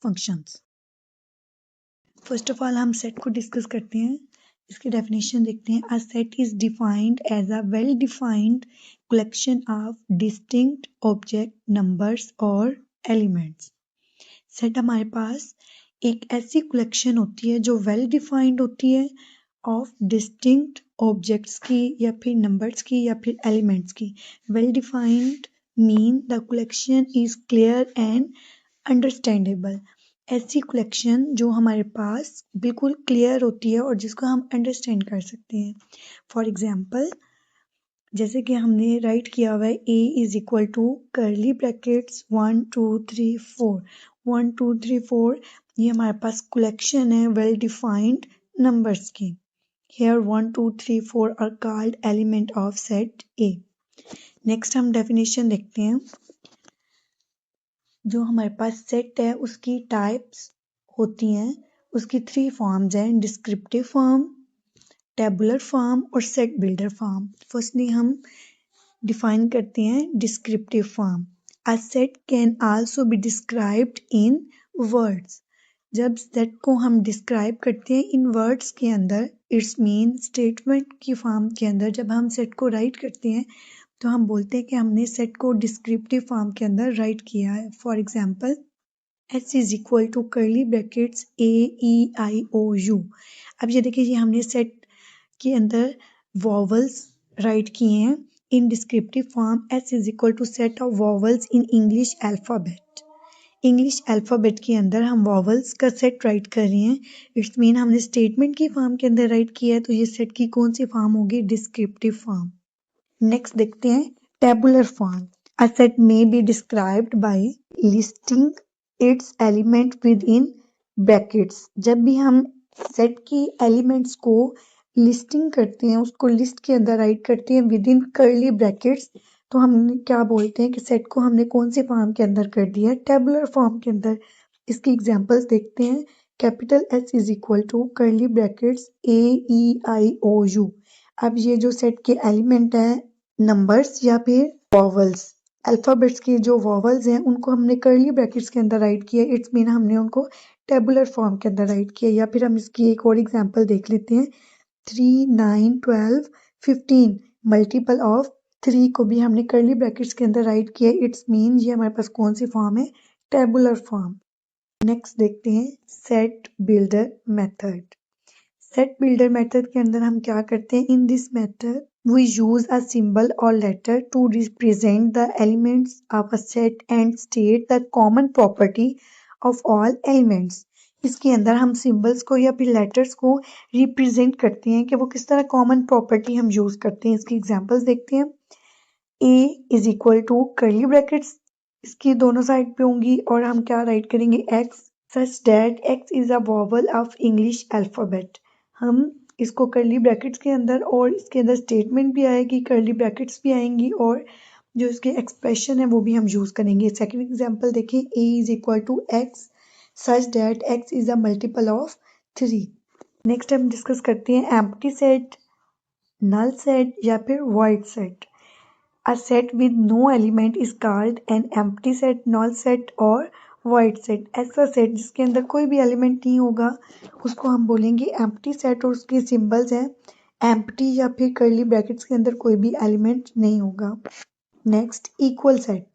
Functions. First of all हम set को discuss करते हैं, इसकी डेफिनेशन देखते हैं। A set is defined as a well defined collection of distinct object numbers और एलिमेंट्स। सेट हमारे पास एक ऐसी कलेक्शन होती है जो वेल डिफाइंड होती है ऑफ डिस्टिंक्ट ऑब्जेक्ट्स की या फिर नंबर्स की या फिर एलिमेंट्स की। Well defined mean the collection is clear and understandable. ऐसी कलेक्शन जो हमारे पास बिल्कुल क्लियर होती है और जिसको हम अंडरस्टैंड कर सकते हैं। फॉर एग्जाम्पल, जैसे कि हमने राइट किया हुआ है a is equal to curly brackets 1 2 3 4 1 2 3 4, ये हमारे पास कलेक्शन है वेल डिफाइंड नंबर्स की। Here 1 2 3 4 are called element of set A. Next हम डेफिनेशन देखते हैं। जो हमारे पास सेट है उसकी टाइप्स होती हैं, उसकी 3 फॉर्म्स हैं, डिस्क्रिप्टिव फॉर्म, टेबुलर फॉर्म और सेट बिल्डर फॉर्म। फर्स्टली हम डिफाइन करते हैं descriptive form. A set can also be described in words. जब सेट को हम डिस्क्राइब करते हैं इन वर्ड्स के अंदर, इट्स मीन स्टेटमेंट की फॉर्म के अंदर, जब हम सेट को राइट करते हैं तो हम बोलते हैं कि हमने सेट को डिस्क्रिप्टिव फॉर्म के अंदर राइट किया है। For example, S is equal to curly brackets AEIOU। अब ये देखिए, ये हमने सेट के अंदर वॉवल्स राइट किए हैं in descriptive form. S is equal to set of vowels in English alphabet. English alphabet के अंदर हम वॉवल्स का सेट राइट कर रहे हैं। इट्स मीन हमने स्टेटमेंट की फॉर्म के अंदर राइट किया है, तो ये सेट की कौन सी फॉर्म होगी? Descriptive form. नेक्स्ट देखते हैं tabular form. A set may be described bye listing it's element with in brackets. जब भी हम सेट की एलिमेंट्स को लिस्टिंग करते हैं, उसको लिस्ट के अंदर राइट करते हैं विद इन कर्ली ब्रैकेट्स, तो हम क्या बोलते हैं कि सेट को हमने कौन सी फॉर्म के अंदर कर दिया? टेबुलर फॉर्म के अंदर। इसकी एग्जांपल्स देखते हैं। Capital S is equal to curly brackets AEIOU। अब ये जो सेट के एलिमेंट हैं, नंबर्स या फिर वॉवल्स, अल्फ़ाबेट्स की जो वॉवल्स हैं उनको हमने कर्ली ब्रैकेट्स के अंदर राइट किया। इट्स मीन हमने उनको टेबुलर फॉर्म के अंदर राइट किया। या फिर हम इसकी एक और एग्जांपल देख लेते हैं। 3 9 12 15 मल्टीपल ऑफ 3 को भी हमने कर्ली ब्रैकेट्स के अंदर राइट किया। इट्स मीन ये हमारे पास कौन सी फॉर्म है? Tabular form. नेक्स्ट देखते हैं set builder method. Set builder method के अंदर हम क्या करते हैं? In this method we use a symbol or letter to represent the elements of a set and state the common property of all elements. इसके अंदर हम सिंबल्स को या फिर लेटर्स को रिप्रेजेंट करते हैं कि वो किस तरह कॉमन प्रॉपर्टी हम यूज करते हैं। इसकी एग्जांपल्स देखते हैं। A is equal to curly brackets, इसकी दोनों साइड पे होंगी और हम क्या राइट करेंगे? X such that X is a vowel of English alphabet। हम इसको कर्ली ब्रैकेट्स के अंदर, और इसके अंदर स्टेटमेंट भी आएगी, कर्ली ब्रैकेट्स भी आएंगी, और जो इसके एक्सप्रेशन है वो भी हम यूज करेंगे। सेकंड एग्जांपल देखें। A is equal to X such that X is a multiple of 3। Next हम डिस्कस करते हैं एम्प्टी सेट, नल सेट या फिर void set. A set with no element is called an empty set, null set और void set. ऐसा set जिसके अंदर कोई भी एलिमेंट नहीं होगा उसको हम बोलेंगे एम्प्टी सेट, और उसके सिंबल्स हैं एम्प्टी या फिर कर्ली ब्रैकेट्स के अंदर कोई भी एलिमेंट नहीं होगा। Next equal set.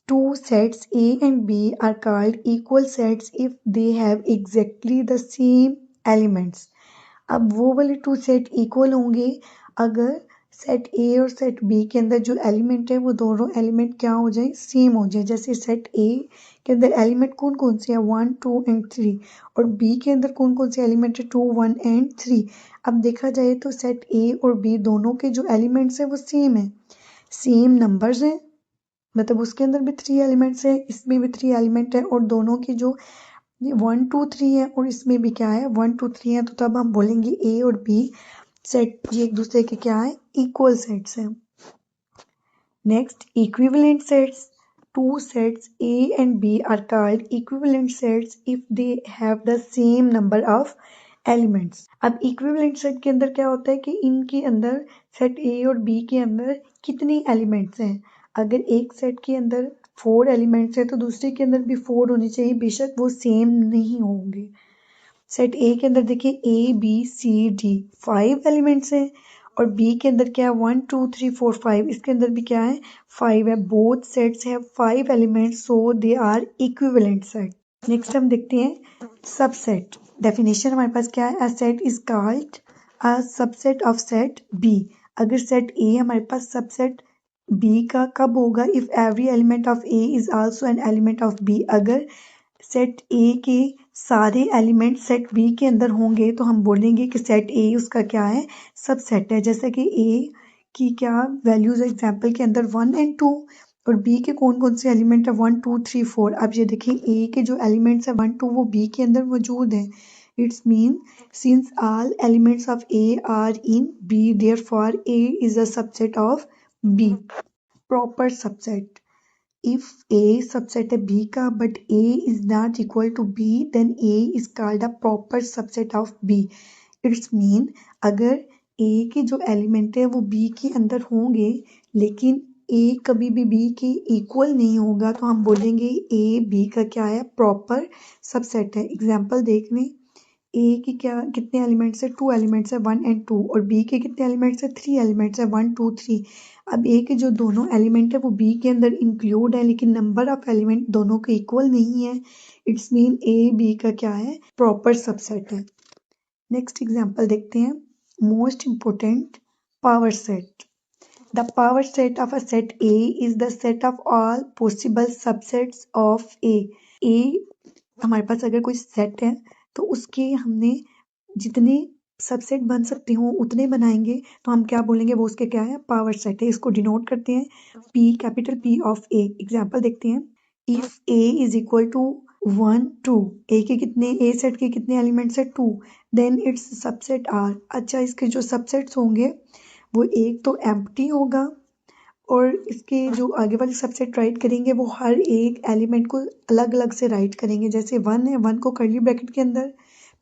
Two sets A and B are called equal sets if they have exactly the same elements. अब वो वाले टू सेट इक्वल होंगे अगर सेट ए और सेट बी के अंदर जो एलिमेंट है वो दोनों एलिमेंट क्या हो जाए? सेम हो जाए। जैसे सेट ए के अंदर एलिमेंट कौन कौन से हैं? 1 2 एंड 3, और बी के अंदर कौन कौन से एलिमेंट है? 2 1 एंड 3। अब देखा जाए तो सेट ए और बी दोनों के जो एलिमेंट्स हैं वो सेम है, सेम नंबर्स हैं, मतलब उसके अंदर भी 3 एलिमेंट्स है, इसमें भी 3 एलिमेंट है, और दोनों की जो 1 2 3 है और इसमें भी क्या है? 1 2 3 है। तो तब हम बोलेंगे ए और बी सेट ये एक दूसरे के क्या है? इक्वल सेट्स हैं। Next equivalent sets. Two sets A and B are called equivalent sets if they have the same number of elements. अब इक्विवेलेंट सेट के अंदर क्या होता है कि इनके अंदर सेट ए और बी के अंदर कितनी एलिमेंट्स हैं? अगर एक सेट के अंदर 4 एलिमेंट्स है तो दूसरे के अंदर भी 4 होने चाहिए, बेशक वो सेम नहीं होंगे। सेट ए के अंदर देखिए A B C D 5 elements हैं और बी के अंदर क्या है 1 2 3 4 5, इसके अंदर भी क्या है 5 है। Both sets have 5 elements so they are equivalent set. Next हम देखते हैं सबसेट। डेफिनेशन हमारे पास क्या है, a set is called a subset of set B. अगर सेट ए हमारे पास सबसेट बी का कब होगा, if every element of A is also an element of B. अगर सेट ए के सारे एलिमेंट सेट बी के अंदर होंगे तो हम बोलेंगे कि सेट ए उसका क्या है, सबसेट है। जैसे कि ए की क्या वैल्यूज एग्जाम्पल के अंदर 1 एंड 2 और बी के कौन कौन से एलिमेंट है 1 2 3 4। अब ये देखिए ए के जो एलिमेंट्स है 1 2 वो बी के अंदर मौजूद हैं। It's mean since all elements of A are in B therefore A is a subset of B. Proper subset, if A subset है B का but A is not equal to B then A is called a proper subset of B. It's mean अगर A के जो element है वो B के अंदर होंगे लेकिन A कभी भी B के इक्वल नहीं होगा तो हम बोलेंगे A B का क्या है, प्रॉपर सबसेट है। एग्जाम्पल देख लें, ए की क्या कितने एलिमेंट्स है 2 एलिमेंट्स है 1 एंड 2 और बी के कितने एलिमेंट्स है 3 एलिमेंट्स है 1 2 3। अब ए के जो दोनों एलिमेंट है वो बी के अंदर इंक्लूड है लेकिन नंबर ऑफ एलिमेंट दोनों के इक्वल नहीं है। इट्स मीन ए बी का क्या है, प्रॉपर सबसेट है। नेक्स्ट एग्जांपल देखते हैं, most important power set. The power set of a set A is the set of all possible subsets of A. A हमारे पास अगर कोई सेट है तो उसके हमने जितने सबसेट बन सकते हो उतने बनाएंगे तो हम क्या बोलेंगे, वो उसके क्या है, पावर सेट है। इसको डिनोट करते हैं P, capital P of A. Example देखते हैं, if A is equal to 1 2, A के कितने, ए सेट के कितने एलिमेंट्स है 2, देन इट्स सबसेट आर। अच्छा, इसके जो सबसेट्स होंगे वो एक तो एम्प्टी होगा और इसके जो आगे वाले सबसेट राइट करेंगे वो हर एक एलिमेंट को अलग अलग से राइट करेंगे। जैसे 1 है, 1 को कर्ली ब्रैकेट के अंदर,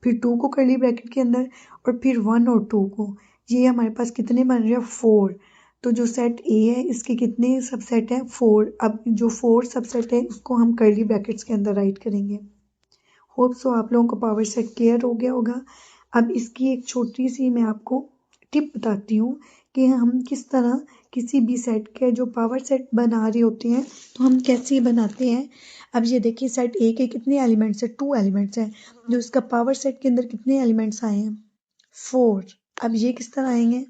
फिर 2 को कर्ली ब्रैकेट के अंदर और फिर 1 और 2 को। ये हमारे पास कितने बन रहे हैं, 4। तो जो सेट ए है इसके कितने सबसेट हैं, 4। अब जो 4 सबसेट है उसको हम कर्ली ब्रैकेट्स के अंदर राइट करेंगे। होप सो आप लोगों को पावर सेट क्लियर हो गया होगा। अब इसकी एक छोटी सी मैं आपको टिप बताती हूँ कि हम किस तरह किसी भी सेट के जो पावर सेट बना रहे होते हैं तो हम कैसे बनाते हैं। अब ये देखिए, सेट ए के कितने एलिमेंट्स हैं, 2 एलिमेंट्स हैं। जो इसका पावर सेट के अंदर कितने एलिमेंट्स आए हैं, 4। अब ये किस तरह आएंगे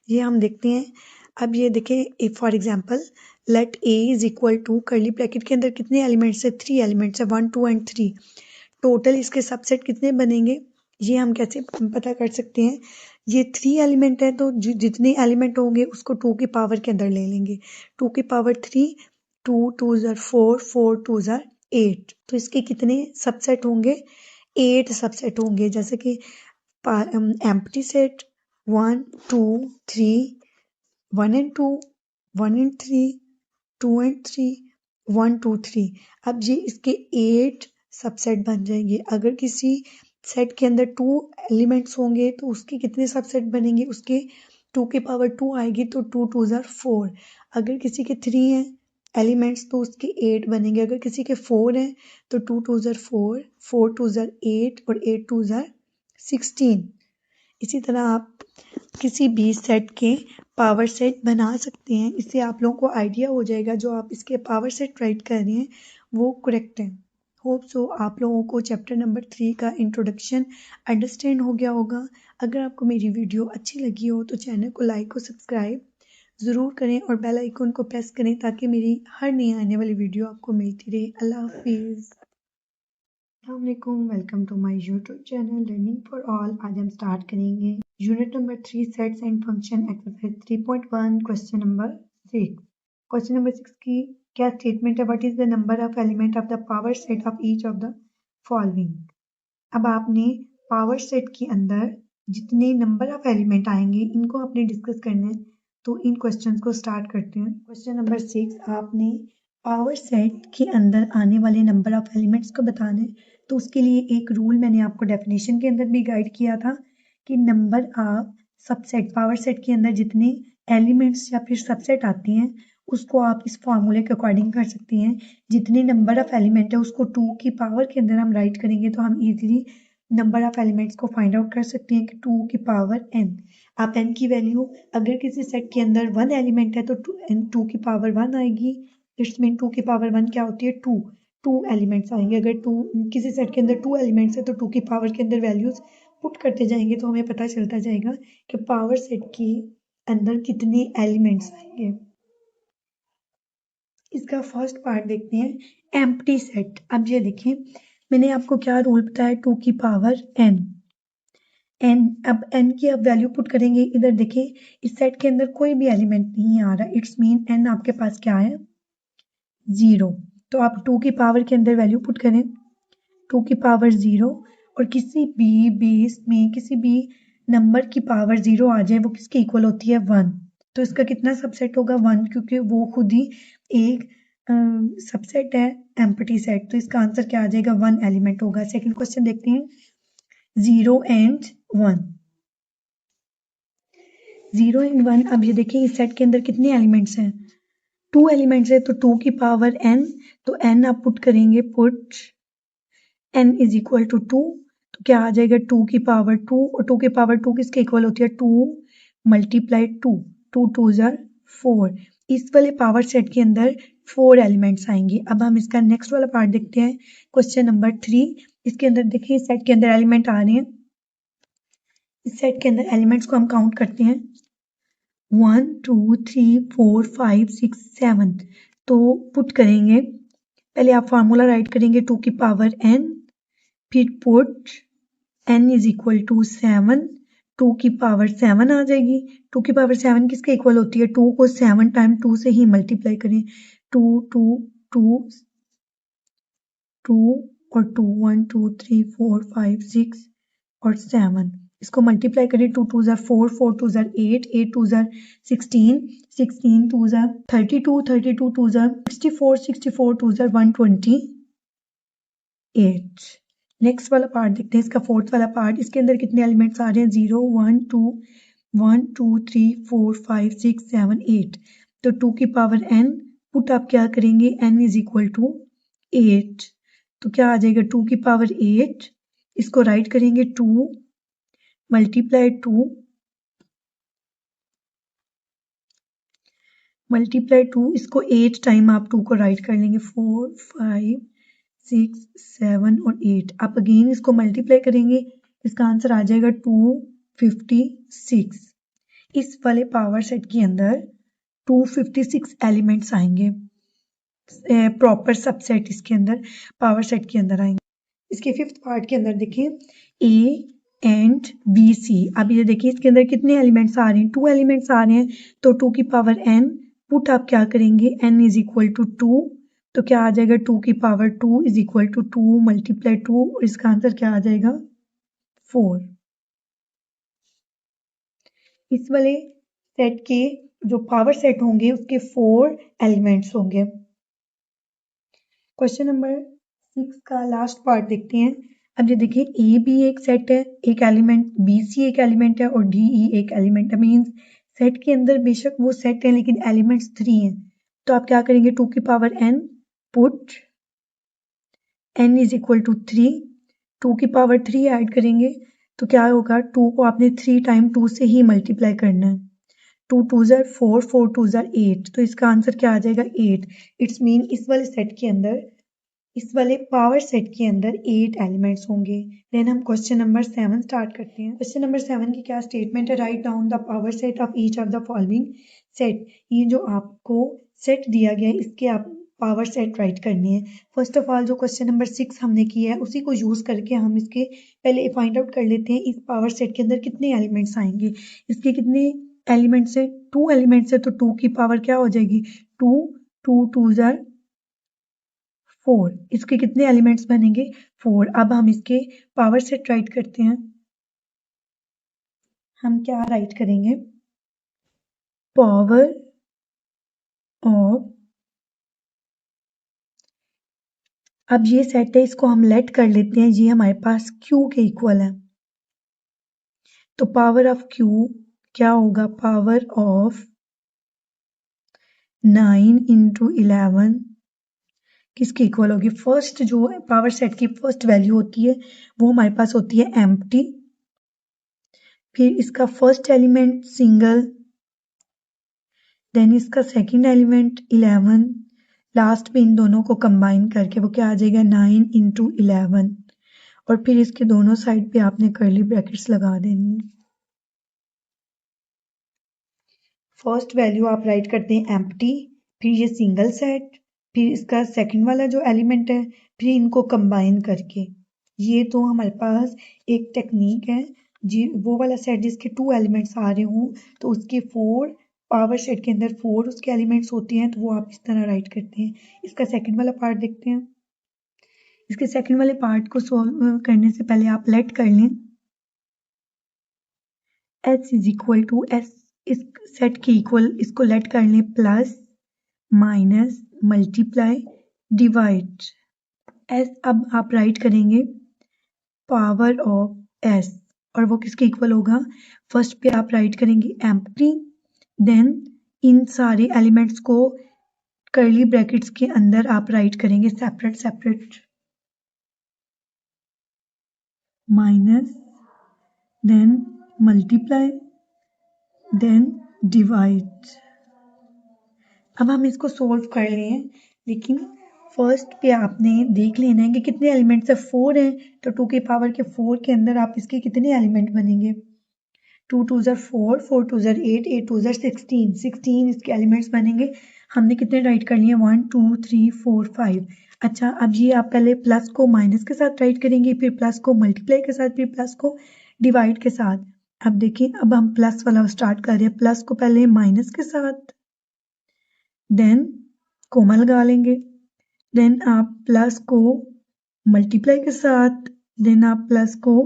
ये हम देखते हैं। अब ये देखिए, for example let A is equal to curly bracket के अंदर कितने एलिमेंट्स है, 3 एलिमेंट्स है 1 2 एंड 3। टोटल इसके सबसेट कितने बनेंगे ये हम कैसे पता कर सकते हैं। ये 3 एलिमेंट है तो जितने एलिमेंट होंगे उसको 2 की पावर के अंदर ले लेंगे। 2 की पावर 3, 2 2 ज़र 4, 4 2 ज़र 8। तो इसके कितने सबसेट होंगे, 8 सबसेट होंगे। जैसे कि empty set 1 2 3, 1 and 2, 1 and 3, 2 and 3, 1 2 3। अब ये इसके 8 सबसेट बन जाएंगे। अगर किसी सेट के अंदर 2 एलिमेंट्स होंगे तो उसके कितने सबसेट बनेंगे, उसके 2 की पावर 2 आएगी तो 2 2 ज़र 4। अगर किसी के 3 हैं एलिमेंट्स तो उसके 8 बनेंगे। अगर किसी के 4 हैं तो 2 2 ज़र 4, 4 2 ज़र 8 और 8 2 ज़र 16। इसी तरह आप किसी भी सेट के पावर सेट बना सकते हैं। इससे आप लोगों को आइडिया हो जाएगा जो आप इसके पावर सेट राइट कर रहे हैं वो करेक्ट है। होप सो आप लोगों को चैप्टर नंबर 3 का इंट्रोडक्शन अंडरस्टैंड हो गया होगा। अगर आपको मेरी वीडियो अच्छी लगी हो तो चैनल को लाइक और सब्सक्राइब ज़रूर करें और बेल आइकन को प्रेस करें ताकि मेरी हर नई आने वाली वीडियो आपको मिलती रहे। अल्लाह हाफिज़। अस्सलामुअलैकुम, welcome to my YouTube channel learning for all. आज हम स्टार्ट करेंगे unit number 3 sets and function exercise 3.1 question number 6। Question number 6 की क्या स्टेटमेंट है, what is the number of element of the power set of each of the following. अब आपने power set के अंदर जितने नंबर ऑफ एलिमेंट आएंगे इनको आपने डिस्कस करना है। तो इन क्वेश्चंस को स्टार्ट करते हैं। क्वेश्चन नंबर 6, आपने पावर सेट के अंदर आने वाले नंबर ऑफ एलिमेंट्स को बताना है। तो उसके लिए एक रूल मैंने आपको डेफिनेशन के अंदर भी गाइड किया था कि number of subset, power set के अंदर जितने एलिमेंट्स या फिर सबसेट आते हैं उसको आप इस फॉर्मूले के अकॉर्डिंग कर सकती हैं। जितनी नंबर ऑफ एलिमेंट है उसको 2 की पावर के अंदर हम राइट करेंगे तो हम इजीली नंबर ऑफ एलिमेंट्स को फाइंड आउट कर सकते हैं कि 2 की पावर n। आप n की वैल्यू अगर किसी सेट के अंदर 1 एलिमेंट है तो 2 की पावर 1 आएगी। इट्स मीन 2 की पावर 1 क्या होती है 2 एलिमेंट्स आएंगे। अगर किसी सेट के अंदर 2 एलिमेंट्स है तो 2 की पावर के अंदर वैल्यूज पुट करते जाएंगे तो हमें पता चलता जाएगा कि पावर सेट के अंदर कितने एलिमेंट्स आएंगे। इसका फर्स्ट पार्ट देखते हैं एम्प्टी सेट। अब ये देखें मैंने आपको क्या रूल बताया 2 की पावर n। अब n की अब वैल्यू पुट करेंगे। इधर देखें इस सेट के अंदर कोई भी एलिमेंट नहीं आ रहा। इट्स मीन n आपके पास क्या है 0। तो आप 2 की पावर के अंदर वैल्यू पुट करें 2 की पावर 0 और किसी भी बेस में किसी भी नंबर की पावर 0 आ जाए वो किसके इक्वल होती है 1। तो इसका कितना सबसेट होगा 1 क्योंकि वो खुद ही एक सबसेट है एम्प्टी सेट। तो इसका आंसर क्या आ जाएगा 1 एलिमेंट होगा। सेकंड क्वेश्चन देखते हैं 0 एंड 1। 0 एंड 1 अब ये देखिए इस सेट के अंदर कितने एलिमेंट्स हैं 2 एलिमेंट्स है तो 2 की पावर n। तो n आप पुट करेंगे put n is equal to 2 तो क्या आ जाएगा 2 की पावर 2 और 2 की पावर 2 किसके इक्वल होती है 2 मल्टीप्लाई 2 2 2 जार 4। इस वाले पावर सेट के अंदर 4 एलिमेंट्स आएंगे। अब हम इसका नेक्स्ट वाला पार्ट देखते हैं क्वेश्चन नंबर 3। इसके अंदर देखिए इस सेट के अंदर एलिमेंट आ रहे हैं। इस सेट के अंदर एलिमेंट्स को हम काउंट करते हैं 1 2 3 4 5 6 7। तो पुट करेंगे पहले आप फार्मूला राइट करेंगे 2 की पावर n फिर put n is equal to 7 2 की पावर 7 आ जाएगी। 2 की पावर 7 किसके इक्वल होती है 2 को 7 टाइम 2 से ही मल्टीप्लाई करें 2 2 2 2 और 2 1 2 3 4 5 6 और 7 इसको मल्टीप्लाई करें 2 2 jar 4 4 2 jar 8 8 2 jar 16 16 2 jar 32 32 2 jar 64 64 2 jar 128। Next वाला पार्ट देखते हैं इसका फोर्थ वाला पार्ट। इसके अंदर कितने एलिमेंट्स आ रहे हैं 0 1 2 1 2 3 4 5 6 7 8। तो 2 की पावर n पुट आप क्या करेंगे n इज इक्वल टू 8। तो क्या आ जाएगा 2 की पावर 8 इसको राइट करेंगे 2 मल्टीप्लाई 2 इसको 8 टाइम आप 2 को राइट कर लेंगे 4 5 6 7 और 8। आप अगेन इसको मल्टीप्लाई करेंगे इसका आंसर आ जाएगा 256। इस वाले पावर सेट के अंदर 256 एलिमेंट्स आएंगे। प्रॉपर सबसेट इसके अंदर पावर सेट के अंदर आएंगे। इसके फिफ्थ पार्ट के अंदर देखिए A एंड B C। अब ये देखिए इसके अंदर कितने एलिमेंट्स आ रहे हैं 2 एलिमेंट्स आ रहे हैं तो 2 की पावर n पुट आप क्या करेंगे n इज इक्वल टू 2। तो क्या आ जाएगा 2 की power 2 is equal to 2 multiply 2 और इसका आंसर क्या आ जाएगा 4। इस वाले सेट के जो पावर सेट होंगे उसके 4 एलिमेंट्स होंगे। क्वेश्चन नंबर 6 का लास्ट पार्ट देखते हैं। अब ये देखिए ए बी एक सेट है एक एलिमेंट बी सी एक एलिमेंट है और डी ई एक एलिमेंट है। मीन्स सेट के अंदर बेशक वो सेट है लेकिन एलिमेंट्स 3 हैं। तो आप क्या करेंगे 2 की power n put n is equal to 3 2 की पावर 3 ऐड करेंगे तो क्या होगा 2 को आपने 3 टाइम 2 से ही मल्टीप्लाई करना है 2 2 जार 4 4 2 जार 8। तो इसका आंसर क्या आ जाएगा 8। इट्स मीन इस वाले सेट के अंदर इस वाले पावर सेट के अंदर 8 एलिमेंट्स होंगे। देन हम क्वेश्चन नंबर 7 स्टार्ट करते हैं। क्वेश्चन नंबर 7 की क्या स्टेटमेंट है write down the power set of each of the following set. ये जो आपको सेट दिया गया है इसके आप पावर सेट राइट करने हैं। फर्स्ट ऑफ ऑल जो क्वेश्चन नंबर 6 हमने किया है उसी को यूज करके हम इसके पहले फाइंड आउट कर लेते हैं इस पावर सेट के अंदर कितने एलिमेंट्स आएंगे। इसके कितने एलिमेंट्स है 2 एलिमेंट्स है तो 2 की पावर क्या हो जाएगी 2 2 2 जार 4। इसके कितने एलिमेंट्स बनेंगे 4। अब हम इसके पावर सेट राइट करते हैं। हम क्या राइट करेंगे पावर ऑफ। अब ये सेट है इसको हम लेट कर लेते हैं ये हमारे पास Q के इक्वल है। तो पावर ऑफ Q क्या होगा पावर ऑफ 9 इंटू 11 किसके इक्वल होगी? फर्स्ट जो पावर सेट की फर्स्ट वैल्यू होती है वो हमारे पास होती है एम्प्टी, फिर इसका फर्स्ट एलिमेंट सिंगल, देन इसका सेकंड एलिमेंट 11, लास्ट में इन दोनों को कंबाइन करके वो क्या आ जाएगा 9 इंटू 11, और फिर इसके दोनों साइड पे आपने कर्ली ब्रैकेट्स लगा देनी है। फर्स्ट वैल्यू आप राइट करते हैं एम्प्टी, फिर ये सिंगल सेट, फिर इसका सेकंड वाला जो एलिमेंट है, फिर इनको कंबाइन करके। ये तो हमारे पास एक टेक्निक है जी, वो वाला सेट जिसके 2 एलिमेंट्स आ रहे हों तो उसके 4 पावर सेट के अंदर 4 उसके एलिमेंट्स होते हैं, तो वो आप इस तरह राइट करते हैं। इसका सेकंड वाला पार्ट देखते हैं। इसके सेकंड वाले पार्ट को सॉल्व करने से पहले आप लेट कर लें h is equal to S, इस सेट के इक्वल इसको लेट कर लें plus minus multiply divide S. अब आप राइट करेंगे पावर ऑफ एस, और वो किसके इक्वल होगा? फर्स्ट पे आप राइट करेंगे एम्प्टी, देन इन सारे एलिमेंट्स को कर्ली ब्रैकेट्स के अंदर आप राइट करेंगे separate separate, minus then multiply then divide. अब हम इसको सोल्व कर लें, लेकिन फर्स्ट पे आपने देख लेना है कि कितने एलिमेंट्स है, 4 हैं, तो 2 की पावर के 4 के अंदर आप इसके कितने एलिमेंट बनेंगे? 2 2 ज़र 4, 4 2 ज़र 8, 8 2 ज़र 16, 16 इसके एलिमेंट्स बनेंगे। हमने कितने राइट कर लिए? 1 2 3 4 5। अच्छा, अब ये आप पहले प्लस को माइनस के साथ राइट करेंगे, फिर प्लस को मल्टीप्लाई के साथ, फिर प्लस को डिवाइड के साथ। अब देखिए, अब हम प्लस वाला स्टार्ट कर रहे हैं, प्लस को पहले माइनस के साथ, देन कोमा लगा लेंगे, देन आप प्लस को मल्टीप्लाई के साथ, देन आप प्लस को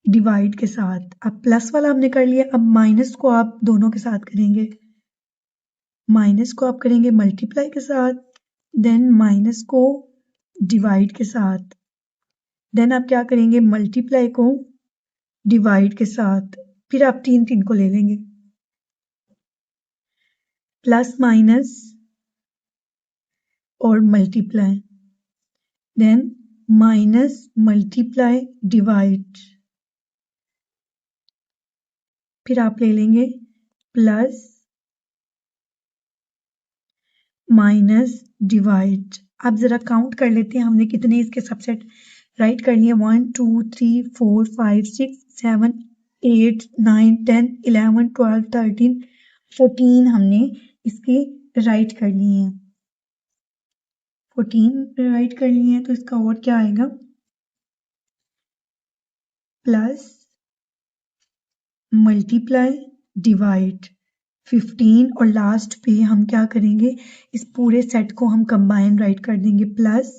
डिवाइड के साथ। अब प्लस वाला हमने कर लिया, अब माइनस को आप दोनों के साथ करेंगे, माइनस को आप करेंगे मल्टीप्लाई के साथ, देन माइनस को डिवाइड के साथ, देन आप क्या करेंगे मल्टीप्लाई को डिवाइड के साथ, फिर आप 3 3 को ले लेंगे, प्लस माइनस और multiply, then minus multiply divide, फिर आप ले लेंगे प्लस माइनस डिवाइड। अब जरा काउंट कर लेते हैं हमने कितने इसके सबसेट राइट कर लिए। 1 2 3 4 5 6 7 8 9 10 11 12 13 14 हमने इसके राइट कर लिए हैं, 14 राइट कर लिए हैं। तो इसका और क्या आएगा? प्लस मल्टीप्लाई डिवाइड 15, और लास्ट पे हम क्या करेंगे, इस पूरे सेट को हम कंबाइन राइट कर देंगे, plus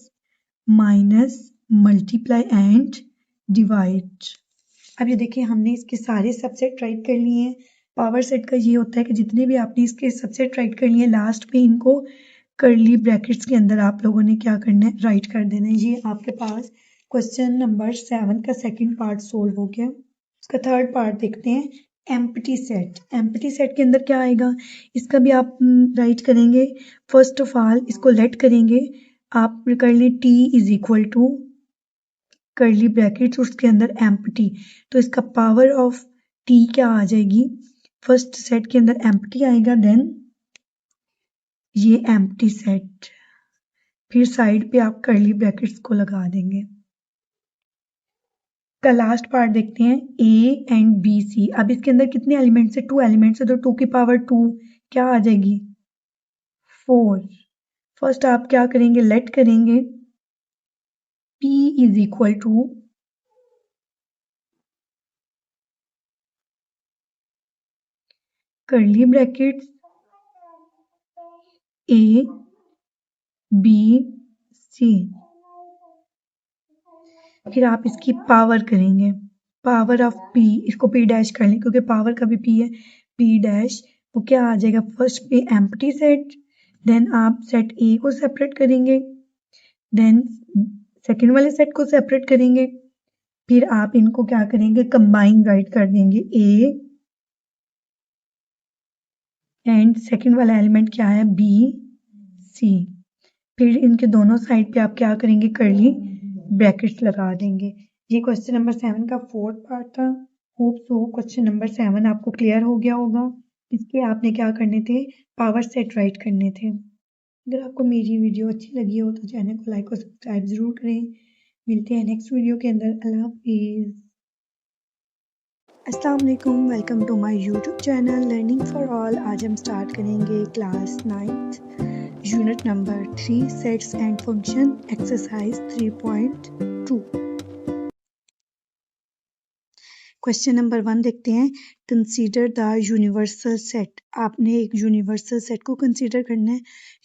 minus multiply and divide. अब ये देखिए, हमने इसके सारे सबसेट राइट कर लिए हैं। पावर सेट का ये होता है कि जितने भी आपने इसके सबसेट राइट कर लिए, लास्ट पे इनको कर्ली ब्रैकेट्स के अंदर आप लोगों ने क्या करना है, राइट कर देना है। ये आपके पास क्वेश्चन नंबर 7 का सेकंड पार्ट सोल्व हो गया। इसका थर्ड पार्ट देखते हैं, एम्प्टी सेट। एम्प्टी सेट के अंदर क्या आएगा, इसका भी आप राइट करेंगे। फर्स्ट ऑफ ऑल इसको लेट करेंगे, आप कर लें T is equal to curly brackets उसके अंदर एम्प्टी, तो इसका पावर ऑफ टी क्या आ जाएगी, फर्स्ट सेट के अंदर एम्प्टी आएगा, देन ये एम्प्टी सेट, फिर साइड पे आप कर्ली ब्रैकेट्स को लगा देंगे। का लास्ट पार्ट देखते हैं, ए एंड बी सी। अब इसके अंदर कितने एलिमेंट्स है? 2 एलिमेंट्स है, तो 2 की पावर 2 क्या आ जाएगी, 4। फर्स्ट आप क्या करेंगे, लेट करेंगे P is equal to curly brackets A B C, फिर आप इसकी पावर करेंगे, पावर ऑफ P, इसको P डैश कर लें क्योंकि पावर का भी P है, P डैश, वो क्या आ जाएगा, फर्स्ट पे एम्प्टी सेट, देन आप सेट ए को सेपरेट करेंगे, देन सेकेंड वाले सेट को सेपरेट करेंगे, फिर आप इनको क्या करेंगे, कंबाइन राइट कर देंगे, ए एंड सेकंड वाला एलिमेंट क्या है, बी सी। फिर इनके दोनों साइड पे आप क्या करेंगे, कर्ली ब्रैकेट्स लगा देंगे। ये क्वेश्चन नंबर 7 का फोर्थ पार्ट था। होप सो क्वेश्चन नंबर 7 आपको क्लियर हो गया होगा। इसके आपने क्या करने थे, पावर सेट राइट करने थे। अगर आपको मेरी वीडियो अच्छी लगी हो तो चैनल को लाइक और सब्सक्राइब जरूर करें। मिलते हैं नेक्स्ट वीडियो के अंदर। अल्लाह हाफिज़। अस्सलाम वालेकुम, welcome to my YouTube channel learning for all. आज हम स्टार्ट करेंगे class 9th unit number 3 sets and function exercise 3.2। Question number 1 देखते हैं। Consider the universal set. आपने एक यूनिवर्सल सेट को कंसीडर करना है।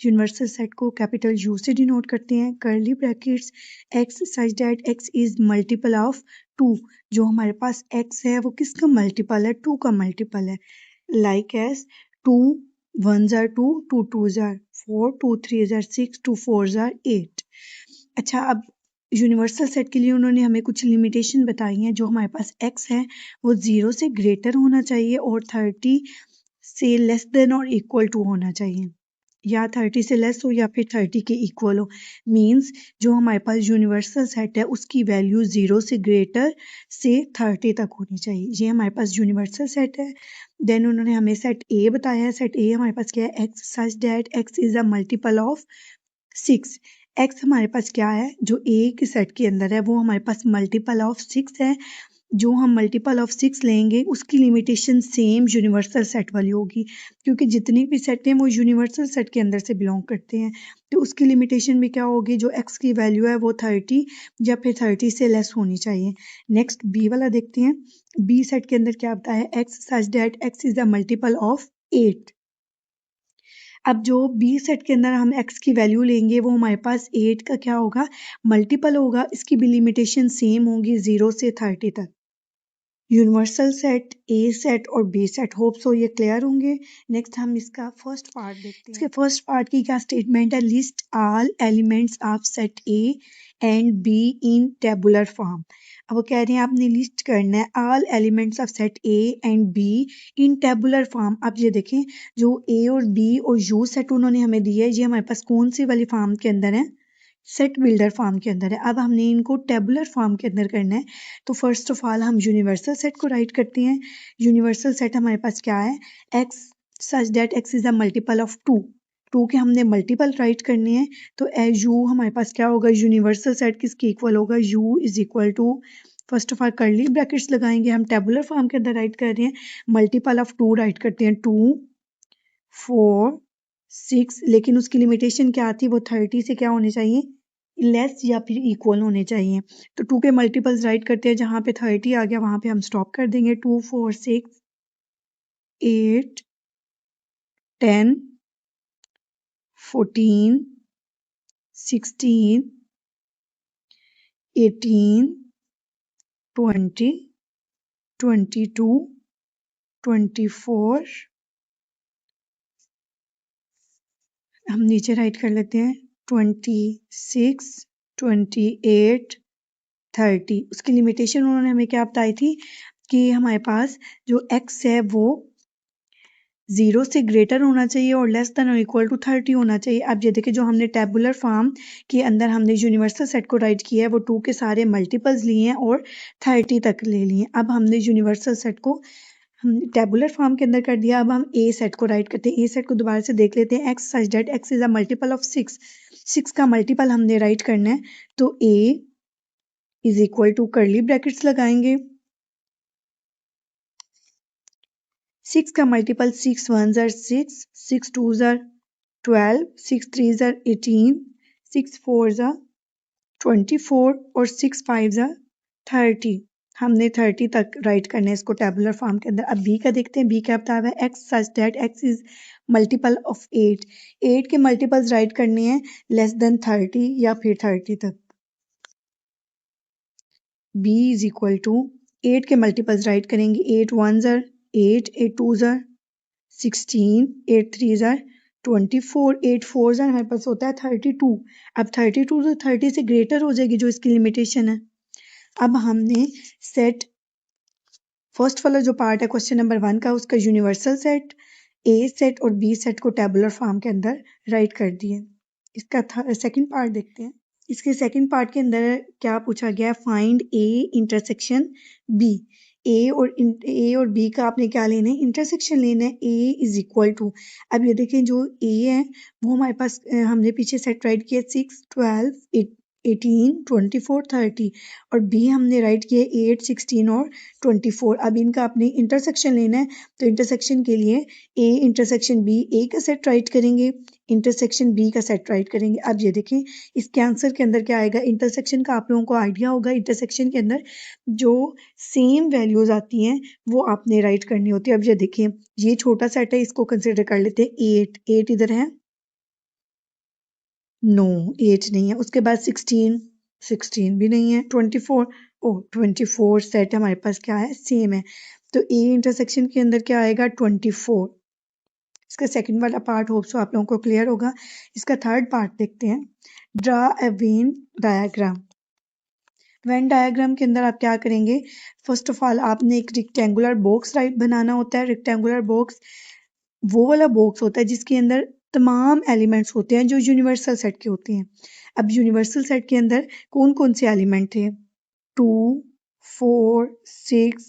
यूनिवर्सल सेट को कैपिटल यू से डिनोट करते हैं। Curly brackets X such that X is multiple of 2। जो हमारे पास एक्स है वो किसका मल्टीपल है, 2 का मल्टीपल है। Like as 2 1s are 2, 2 2s are 4, 2 3s are 6, 2 4s are 8। अच्छा, अब यूनिवर्सल सेट के लिए उन्होंने हमें कुछ लिमिटेशन बताई हैं। जो हमारे पास x है वो 0 से ग्रेटर होना चाहिए और 30 से लेस देन और इक्वल टू होना चाहिए, या 30 से लेस हो या फिर 30 के इक्वल हो। मींस जो हमारे पास यूनिवर्सल सेट है उसकी वैल्यू 0 से ग्रेटर से 30 तक होनी चाहिए। ये हमारे पास यूनिवर्सल सेट है। देन उन्होंने हमें सेट ए बताया है। सेट ए हमारे पास क्या है, x such that X is a multiple of 6। X हमारे पास क्या है, जो ए के सेट के अंदर है वो हमारे पास मल्टीपल ऑफ 6 है। जो हम मल्टीपल ऑफ 6 लेंगे उसकी लिमिटेशन सेम यूनिवर्सल सेट वाली होगी, क्योंकि जितने भी सेट हैं वो यूनिवर्सल सेट के अंदर से बिलोंग करते हैं। तो उसकी लिमिटेशन भी क्या होगी, जो एक्स की वैल्यू है वो 30 या फिर 30 से लेस होनी चाहिए। नेक्स्ट बी वाला देखते हैं। बी सेट के अंदर क्या होता है, x such that X is the multiple of 8। अब जो बी सेट के अंदर हम x की वैल्यू लेंगे वो हमारे पास 8 का क्या होगा, मल्टीपल होगा। इसकी भी लिमिटेशन सेम होगी 0 से 30 तक। यूनिवर्सल सेट, ए सेट और बी सेट, होप सो ये क्लियर होंगे। नेक्स्ट हम इसका फर्स्ट पार्ट देखते हैं। इसके फर्स्ट पार्ट की क्या स्टेटमेंट है, list all elements of set A and be in tabular form. अब वो कह रहे हैं आपने लिस्ट करना है all elements of set A and be in tabular form. अब ये देखें, जो ए और बी और यू सेट उन्होंने हमें दिया है, ये हमारे पास कौन सी वाली फॉर्म के अंदर है, सेट बिल्डर फॉर्म के अंदर है। अब हमने इनको टेबुलर फॉर्म के अंदर करना है। तो फर्स्ट ऑफ ऑल हम यूनिवर्सल सेट को राइट करते हैं। यूनिवर्सल सेट हमारे पास क्या है, x such that X is a multiple of 2। 2 के हमने मल्टीपल राइट करने हैं। तो यू हमारे पास क्या होगा, यूनिवर्सल सेट किसके इक्वल होगा, U is equal to, first of all curly brackets लगाएंगे। हम टेबुलर फॉर्म के अंदर राइट कर रहे हैं, मल्टीपल ऑफ 2 राइट करते हैं, 2 4 6। लेकिन उसकी लिमिटेशन क्या थी, वो 30 से क्या होने चाहिए, लेस या फिर इक्वल होने चाहिए। तो 2 के मल्टीपल्स राइट करते हैं, जहाँ पे 30 आ गया वहाँ पे हम स्टॉप कर देंगे। 2 4 6 8 10 14 16 18 20 22 24। हम नीचे राइट कर लेते हैं 26 28 30। उसकी लिमिटेशन उन्होंने हमें क्या बताई थी कि हमारे पास जो x है वो 0 से ग्रेटर होना चाहिए और लेस देन और इक्वल टू 30 होना चाहिए। अब ये देखिए, जो हमने टेबुलर फॉर्म के अंदर हमने यूनिवर्सल सेट को राइट किया है वो 2 के सारे मल्टीपल्स लिए हैं और 30 तक ले लिए। अब हमने यूनिवर्सल सेट को हम टेबुलर फॉर्म के अंदर कर दिया। अब हम ए सेट को राइट करते हैं। ए सेट को दोबारा से देख लेते हैं। X such that X is a multiple of 6। 6 का मल्टीपल हमने राइट करना है। तो A is equal to, curly brackets लगाएंगे, 6 का multiple 6 1s are 6, 6 2s are 12, 6 3s are 18, 6 4s are 24 और 6 5s are 30। हमने 30 तक राइट करना है इसको टेबुलर फॉर्म के अंदर। अब बी का देखते हैं। बी क्या बताया हुआ है, x such that X is multiple of 8। 8 के मल्टीपल्स राइट करने हैं लेस देन 30 या फिर 30 तक। b इज इक्वल टू 8 के मल्टीपल्स राइट करेंगे, 8 1s are 8, 8 2s are 16, 8 3s are 24, 8 4s are हमारे पास होता है 32। अब 32 तो 30 से ग्रेटर हो जाएगी, जो इसकी लिमिटेशन है। अब हमने सेट फर्स्ट वाला जो पार्ट है क्वेश्चन नंबर 1 का, उसका यूनिवर्सल सेट ए सेट और बी सेट को टेबुलर फॉर्म के अंदर राइट कर दिए। इसका सेकंड पार्ट देखते हैं। इसके सेकंड पार्ट के अंदर क्या पूछा गया है, फाइंड ए इंटरसेक्शन बी। ए और बी का आपने क्या लेना है, इंटरसेक्शन लेना है। ए इज इक्वल टू, अब ये देखें जो ए है वो हमारे पास हमने पीछे सेट राइट किया 6, 12, 18, 24, 30 और बी हमने राइट किया 8, 16 और 24। अब इनका आपने इंटरसेक्शन लेना है, तो इंटरसेक्शन के लिए ए इंटरसेक्शन बी, ए का सेट राइट करेंगे, इंटरसेक्शन बी का सेट राइट करेंगे। अब ये देखें इसके आंसर के अंदर क्या आएगा, इंटरसेक्शन का आप लोगों को आइडिया होगा, इंटरसेक्शन के अंदर जो सेम वैल्यूज आती हैं वो आपने राइट करनी होती है। अब ये देखें ये छोटा सेट है, इसको कंसिडर कर लेते हैं 8, 8 इधर है, नो 8 नहीं है। उसके बाद 16, 16 भी नहीं है। 24, ओ 24 सेट हमारे पास क्या है, सेम है। तो ए इंटरसेक्शन के अंदर क्या आएगा 24। इसका सेकंड वाला पार्ट होप सो आप लोगों को क्लियर होगा। इसका थर्ड पार्ट देखते हैं, draw a Venn diagram. Venn diagram के अंदर आप क्या करेंगे, फर्स्ट ऑफ ऑल आपने एक रेक्टेंगुलर बॉक्स राइट बनाना होता है। रेक्टेंगुलर बॉक्स वो वाला बॉक्स होता है जिसके अंदर तमाम एलिमेंट्स होते हैं जो यूनिवर्सल सेट के होते हैं। अब यूनिवर्सल सेट के अंदर कौन कौन से एलिमेंट थे, 2, 4, 6,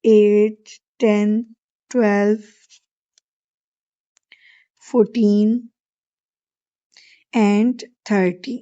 8, 10, 12, 14 एंड 30।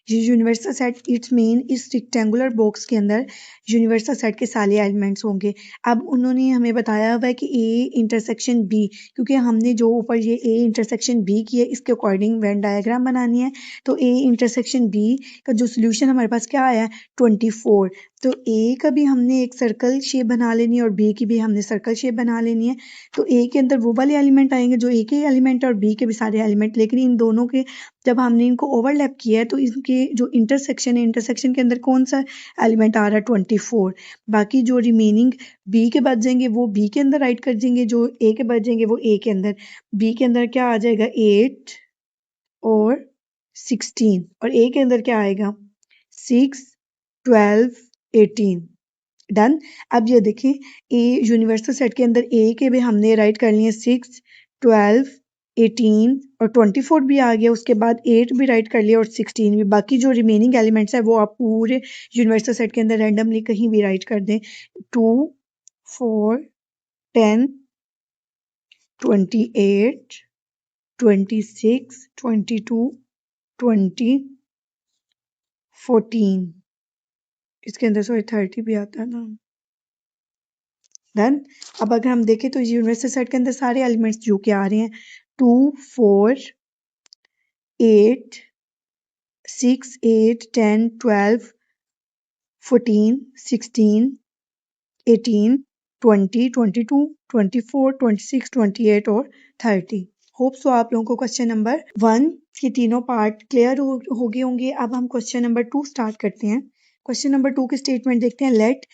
ये यूनिवर्सल सेट इट्स मीन इस रेक्टेंगुलर बॉक्स के अंदर यूनिवर्सल सेट के सारे एलिमेंट्स होंगे। अब उन्होंने हमें बताया हुआ है कि ए इंटरसेक्शन बी, क्योंकि हमने जो ऊपर ये ए इंटरसेक्शन बी की है इसके अकॉर्डिंग वेन डायग्राम बनानी है। तो ए इंटरसेक्शन बी का जो सोल्यूशन हमारे पास क्या आया है 24। तो ए का भी हमने एक सर्कल शेप बना लेनी है और बी की भी हमने सर्कल शेप बना लेनी है। तो ए के अंदर वो वाले एलिमेंट आएंगे जो ए के एलिमेंट है और बी के भी सारे एलिमेंट, लेकिन इन दोनों के जब हमने इनको ओवरलैप किया है तो इनके जो इंटरसेक्शन है, इंटरसेक्शन के अंदर कौन सा एलिमेंट आ रहा है 24। बाकी जो रिमेनिंग बी के बच जाएंगे वो बी के अंदर राइट कर देंगे, जो ए के बच जाएंगे वो ए के अंदर। बी के अंदर क्या आ जाएगा 8 और 16 और ए के अंदर क्या आएगा 6, 12, 18। डन। अब ये देखें ए यूनिवर्सल सेट के अंदर ए के भी हमने राइट कर लिए 6, 12, 18 और 24 भी आ गया। उसके बाद 8 भी राइट कर लिया और 16 भी। बाकी जो रिमेनिंग एलिमेंट्स है वो आप पूरे यूनिवर्सल सेट के अंदर रैंडमली कहीं भी राइट कर दें। 2, 4, 10, 28, 26, 22, 20, 14। इसके अंदर सॉरी 30 भी आता है ना। डन। अब अगर हम देखें तो यूनिवर्सल सेट के अंदर सारे एलिमेंट्स जो कि आ रहे हैं 2, 4, 8, 6, 8, 10, 12, 14, 16, 18, 20, 22, 24, 26, 28 और 30। होप सो आप लोगों को क्वेश्चन नंबर 1 के तीनों पार्ट क्लियर हो गए होंगे। अब हम क्वेश्चन नंबर 2 स्टार्ट करते हैं। क्वेश्चन नंबर 2 के स्टेटमेंट देखते हैं। Let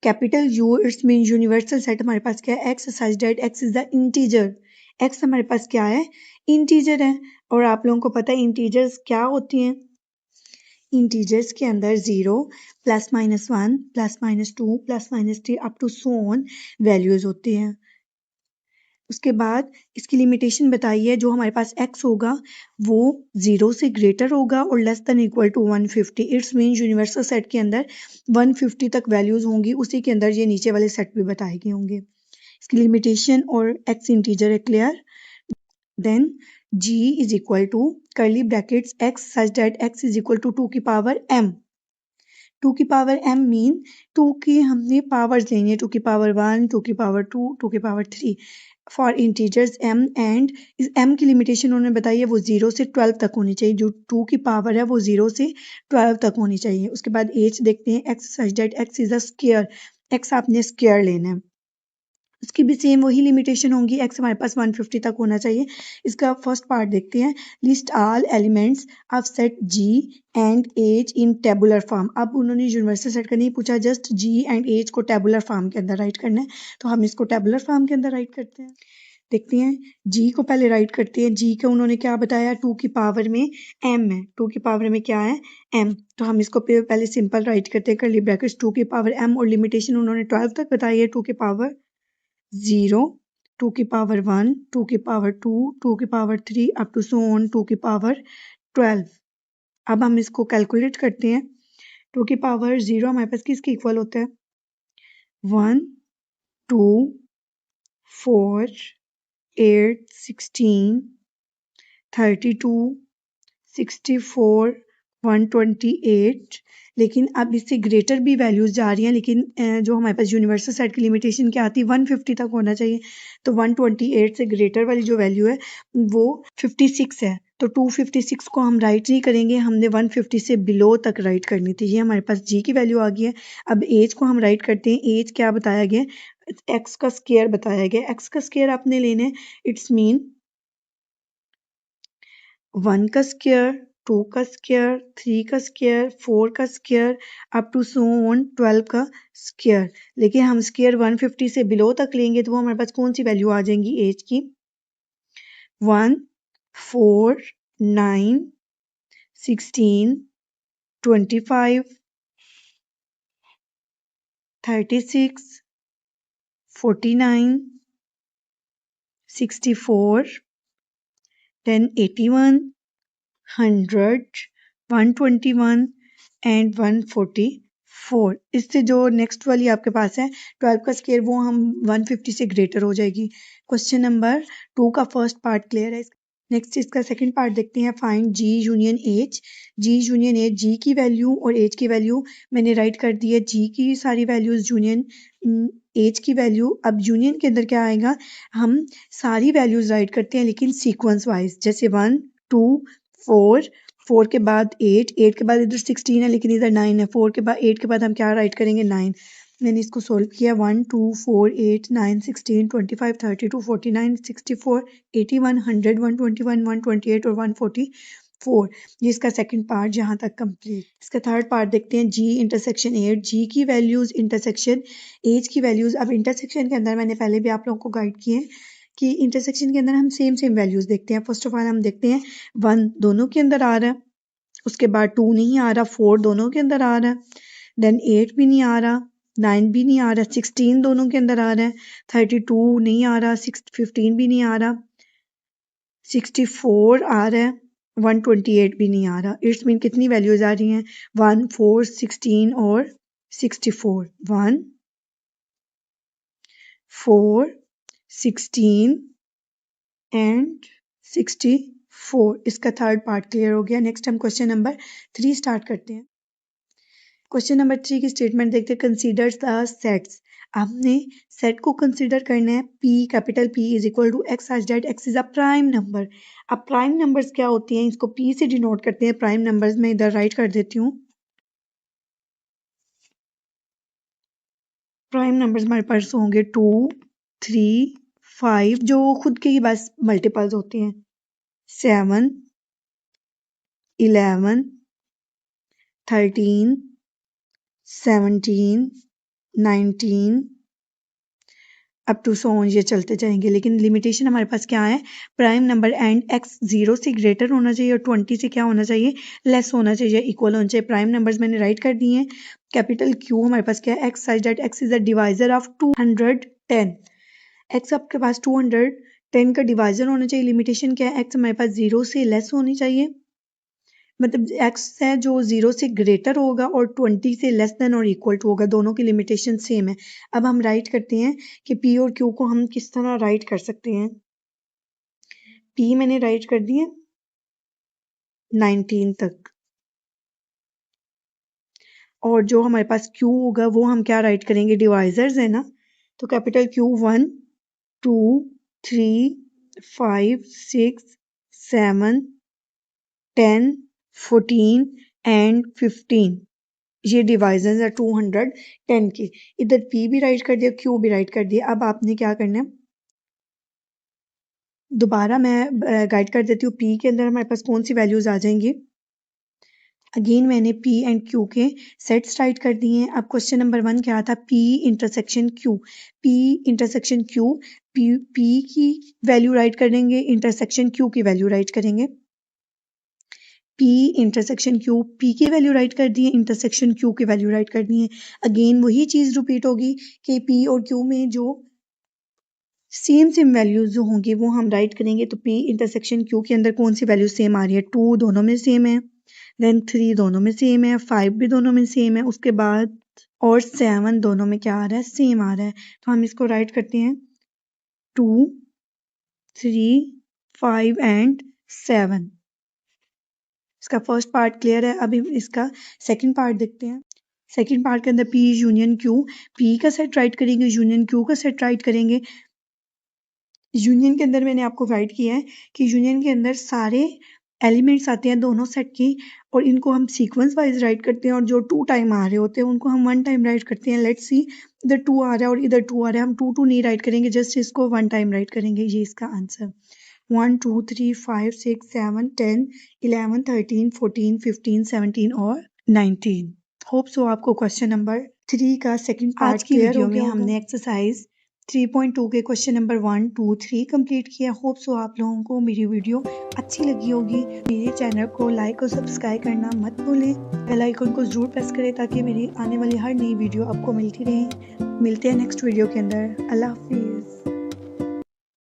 capital you it's mean universal set हमारे पास क्या है, x such that X is the integer. X हमारे पास क्या है, इंटीजर है। और आप लोगों को पता है इंटीजर्स क्या होती हैं, इंटीजर्स के अंदर 0, +-1, +-2, +-3 up to so on values होती हैं। उसके बाद इसकी लिमिटेशन बताइए, जो हमारे पास x होगा वो 0 से ग्रेटर होगा और less than equal to 150। It's mean universal set के अंदर 150 तक वैल्यूज होंगी, उसी के अंदर ये नीचे वाले सेट भी बताए गए होंगे। इसकी लिमिटेशन और x इंटीजर है clear. Then g is equal to curly brackets x such that x is equal to 2 की पावर m। 2 की पावर m मीन 2 की हमने पावर्स लेनी है, 2 की पावर 1, 2 की पावर 2, 2 की power 3 for integers m। And इस m की लिमिटेशन उन्होंने बताई है वो 0 से 12 तक होनी चाहिए। जो 2 की पावर है वो 0 से 12 तक होनी चाहिए। उसके बाद h देखते हैं, x such that x is a square, x आपने स्क्वायर लेना है। उसकी भी सेम वही लिमिटेशन होंगी, x हमारे पास 150 तक होना चाहिए। इसका फर्स्ट पार्ट देखते हैं। List all elements of set g and h in tabular form. अब उन्होंने यूनिवर्सल सेट का नहीं पूछा, जस्ट g एंड h को टेबुलर फॉर्म के अंदर राइट करना है, तो हम इसको टेबुलर फॉर्म के अंदर राइट करते हैं। देखते हैं g को पहले राइट करते हैं। g का उन्होंने क्या बताया, 2 की पावर में m है, 2 की पावर में क्या है m, तो हम इसको पहले सिंपल राइट करते हैं कर्ली ब्रैकेट्स 2 की पावर m और लिमिटेशन उन्होंने 12 तक बताई है, 2 की पावर 0 2 की पावर 1, 2 की पावर 2, 2 की power 3 up to so on 2 की पावर 12। अब हम इसको कैलकुलेट करते हैं। 2 की पावर 0 हमारे पास किसके इक्वल होता है? 1, 2, 4, 8, 16, 32, 64, 128। लेकिन अब इससे ग्रेटर भी वैल्यूज जा रही हैं, लेकिन जो हमारे पास यूनिवर्सल सेट की लिमिटेशन क्या आती है? 150 तक होना चाहिए। तो 128 से ग्रेटर वाली जो वैल्यू है वो 56 है। तो 256 को हम राइट नहीं करेंगे, हमने 150 से बिलो तक राइट करनी थी। ये हमारे पास जी की वैल्यू आ गई है। अब एज को हम राइट करते हैं। एज क्या बताया गया? एक्स का स्क्वायर बताया गया। एक्स का स्क्वायर आपने लेना है। इट्स मीन 1 का स्क्वायर, 2 का स्क्वायर, 3 का स्क्वायर, 4 का square up to so on 12 का स्क्वायर। लेकिन हम स्क्वायर 150 से बिलो तक लेंगे तो वो हमारे पास कौन सी वैल्यू आ जाएंगी एज की? 1, 4, 9, 16, 25, 36, 49, 64, then 81, 100, 121 एंड 144। इससे जो नेक्स्ट वाली आपके पास है 12 का स्क्वायर, वो हम 150 से ग्रेटर हो जाएगी। क्वेश्चन नंबर 2 का फर्स्ट पार्ट क्लियर है। नेक्स्ट इसका सेकंड पार्ट देखते हैं। फाइंड जी यूनियन एज। जी यूनियन एज, जी की वैल्यू और एज की वैल्यू मैंने राइट कर दी है। जी की सारी वैल्यूज यूनियन एज की वैल्यू। अब यूनियन के अंदर क्या आएगा? हम सारी वैल्यूज राइट करते हैं लेकिन सीक्वेंस वाइज। जैसे 1, 2, 4, 4 के बाद 8, 8 के बाद इधर 16 है लेकिन इधर 9 है। 4 के बाद 8 के बाद हम क्या राइट करेंगे? 9। मैंने इसको सोल्व किया। 1, 2, 4, 8, 9, 16, 25, 32, 49, 64, 81, 100, 121, 128 और 144। ये इसका सेकंड पार्ट यहाँ तक कंप्लीट। इसका थर्ड पार्ट देखते हैं। जी इंटरसेक्शन एज, जी की वैल्यूज इंटरसेक्शन एज की वैल्यूज। अब इंटरसेक्शन के अंदर मैंने पहले भी आप लोगों को गाइड किए कि इंटरसेक्शन के अंदर हम सेम सेम वैल्यूज देखते हैं। फर्स्ट ऑफ ऑल हम देखते हैं 1 दोनों के अंदर आ रहा है, उसके बाद 2 नहीं आ रहा, 4 दोनों के अंदर आ रहा है, देन 8 भी नहीं आ रहा, 9 भी नहीं आ रहा, 16 दोनों के अंदर आ रहा है, 32 नहीं आ रहा, 15 भी नहीं आ रहा, 64 आ रहा है, 128 भी नहीं आ रहा। इट्स मीन कितनी वैल्यूज आ रही हैं? 1, 4, 16 और 64। 1, 4, 16 एंड 64। इसका थर्ड पार्ट क्लियर हो गया। नेक्स्ट हम क्वेश्चन नंबर 3 स्टार्ट करते हैं। क्वेश्चन नंबर 3 की स्टेटमेंट देखते हैं। Consider the sets. हमने सेट को कंसीडर करना है। P, capital P is equal to X such that X is a prime number. अब प्राइम नंबर्स क्या होती हैं? इसको P से डिनोट करते हैं। प्राइम नंबर्स में इधर राइट कर देती हूँ। प्राइम नंबर्स हमारे पास होंगे 2, 3, 5 जो खुद के ही बस मल्टीपल्स होती हैं, 7, 11, 13, 17, 19 अप टू सो ऑन ये चलते जाएंगे। लेकिन लिमिटेशन हमारे पास क्या है? प्राइम नंबर एंड एक्स 0 से ग्रेटर होना चाहिए और 20 से क्या होना चाहिए? लेस होना चाहिए, इक्वल होना चाहिए। प्राइम नंबर्स मैंने राइट कर दिए हैं। कैपिटल क्यू हमारे पास क्या है? X such that X is a divisor of 210। X आपके पास 210 का डिवाइजर होना चाहिए। लिमिटेशन क्या है? एक्स हमारे पास 0 से लेस होनी चाहिए, मतलब एक्स है जो 0 से ग्रेटर होगा और 20 से लेस देन और इक्वल टू होगा। दोनों की लिमिटेशन सेम है। अब हम राइट करते हैं कि पी और क्यू को हम किस तरह राइट कर सकते हैं। पी मैंने राइट कर दिए 19 तक, और जो हमारे पास क्यू होगा वो हम क्या राइट करेंगे? डिवाइजर्स है ना, तो कैपिटल क्यू 1, 2, 3, 5, 6, 7, 10, 14 एंड 15। ये डिवाइजर्स है 210 के। इधर P भी राइट कर दिया, Q भी राइट कर दिया। अब आपने क्या करना है? दोबारा मैं गाइड कर देती हूँ। P के अंदर हमारे पास कौन सी वैल्यूज आ जाएंगी? अगेन मैंने P एंड Q के सेट्स राइट कर दिए हैं। अब क्वेश्चन नंबर 1 क्या था? P intersection Q। P intersection Q, P की वैल्यू राइट करेंगे, इंटरसेक्शन Q की वैल्यू राइट करेंगे। P इंटरसेक्शन Q, P की वैल्यू राइट कर दी है, इंटरसेक्शन Q की वैल्यू राइट कर दी है। अगेन वही चीज रिपीट होगी कि P और Q में जो सेम वैल्यूज जो होंगी वो हम राइट करेंगे। तो P इंटरसेक्शन Q के अंदर कौन सी वैल्यू सेम आ रही है? 2 दोनों में सेम है, देन 3 दोनों में सेम है, 5 भी दोनों में सेम है, उसके बाद और 7 दोनों में क्या आ रहा है? सेम आ रहा है। तो हम इसको राइट करते हैं 2, 3, 5 एंड 7। इसका फर्स्ट पार्ट क्लियर है। अभी इसका सेकंड पार्ट देखते हैं। सेकंड पार्ट के अंदर P यूनियन Q, P का सेट राइट करेंगे, यूनियन Q का सेट राइट करेंगे। यूनियन के अंदर मैंने आपको गाइड किया है कि यूनियन के अंदर सारे एलिमेंट्स आते हैं दोनों सेट की, और इनको हम सीक्वेंस वाइज राइट करते हैं, और जो 2 टाइम आ रहे होते हैं उनको हम 1 टाइम राइट करते हैं। लेट्स सी, इधर 2 आ रहा है और इधर 2 आ रहा है, हम 2 2 नहीं राइट करेंगे, जस्ट इसको 1 टाइम राइट करेंगे। ये इसका आंसर। 1 2 3 5 6 7 10 11 13 14 15 17 और 19। होप सो आपको क्वेश्चन नंबर 3 का सेकंड पार्ट क्लियर हो गया होगा। हमने एक्सरसाइज 3.2 के क्वेश्चन नंबर 1 2 3 कंप्लीट किया। होप सो आप लोगों को मेरी वीडियो अच्छी लगी होगी। मेरे चैनल को लाइक और सब्सक्राइब करना मत भूलें। बेल आइकन को जरूर प्रेस करें ताकि मेरी आने वाली हर नई वीडियो आपको मिलती रहे। मिलते हैं नेक्स्ट वीडियो के अंदर। अल्लाह हाफिज़।